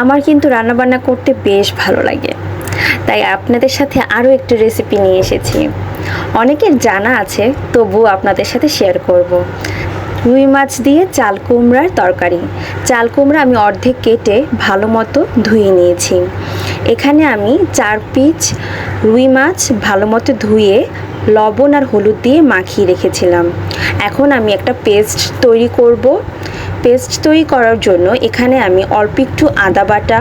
আমার কিন্তু রান্নাবান্না করতে বেশ ভালো লাগে, তাই আপনাদের সাথে আরও একটি রেসিপি নিয়ে এসেছি। অনেকের জানা আছে, তবুও আপনাদের সাথে শেয়ার করব। রুই মাছ দিয়ে চাল কুমড়ার তরকারি। চাল কুমড়া আমি অর্ধেক কেটে ভালো মতো ধুয়ে নিয়েছি। এখানে আমি 4 পিস রুই মাছ ভালো মতো ধুয়ে লবণ আর হলুদ দিয়ে মাখিয়ে রেখেছিলাম। এখন আমি একটা পেস্ট তৈরি করব। পেস্ট তৈরি করার জন্য এখানে আমি অল্প একটু আদা বাটা,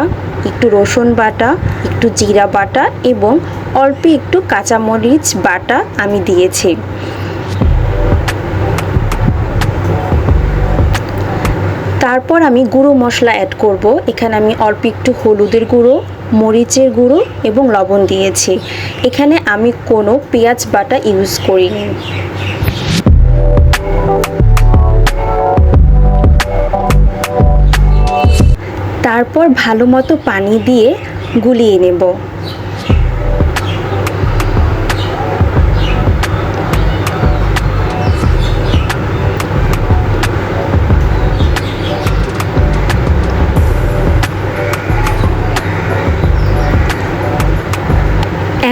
একটু রসুন বাটা, একটু জিরা বাটা এবং অল্প একটু কাঁচামরিচ বাটা আমি দিয়েছি। তারপর আমি গুঁড়ো মশলা অ্যাড করব। এখানে আমি অল্প একটু হলুদের গুঁড়ো, মরিচের গুঁড়ো এবং লবণ দিয়েছি। এখানে আমি কোনো পেঁয়াজ বাটা ইউজ করিনি। তারপর ভালো মতো পানি দিয়ে গুলিয়ে নেব।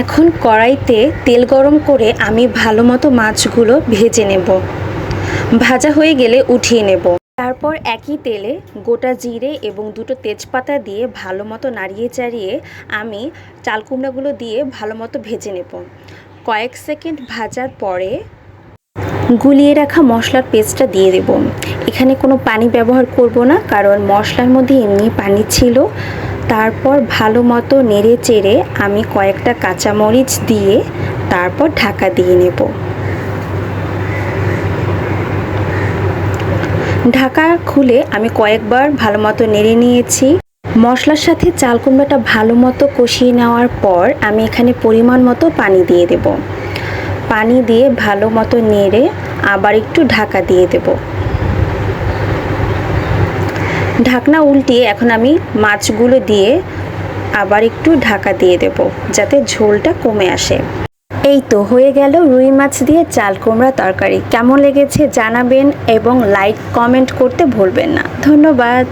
এখন কড়াইতে তেল গরম করে আমি ভালো মতো মাছগুলো ভেজে নেব। ভাজা হয়ে গেলে উঠিয়ে নেব। তারপর একই তেলে গোটা জিরে এবং 2টো তেজপাতা দিয়ে ভালো মতো নাড়িয়ে চাড়িয়ে আমি চাল কুমড়াগুলো দিয়ে ভালো মতো ভেজে নেব। কয়েক সেকেন্ড ভাজার পরে গুলিয়ে রাখা মশলার পেস্টটা দিয়ে দেব। এখানে কোনো পানি ব্যবহার করব না, কারণ মশলার মধ্যে এমনি পানি ছিল। তারপর ভালো মতো নেড়ে চেড়ে আমি কয়েকটা কাঁচামরিচ দিয়ে তারপর ঢাকা দিয়ে নেব। ঢাকা খুলে আমি কয়েকবার ভালো মতো নেড়ে নিয়েছি। মশলার সাথে চাল কুমড়াটা ভালো মতো কষিয়ে নেওয়ার পর আমি এখানে পরিমাণ মতো পানি দিয়ে দেব। পানি দিয়ে ভালো মতো নেড়ে আবার একটু ঢাকা দিয়ে দেব। ঢাকনা উল্টিয়ে এখন আমি মাছগুলো দিয়ে আবার একটু ঢাকা দিয়ে দেব, যাতে ঝোলটা কমে আসে। এই তো হয়ে গেল রুই মাছ দিয়ে চাল কুমড়া তরকারি। কেমন লেগেছে জানাবেন এবং লাইক কমেন্ট করতে ভুলবেন না। ধন্যবাদ।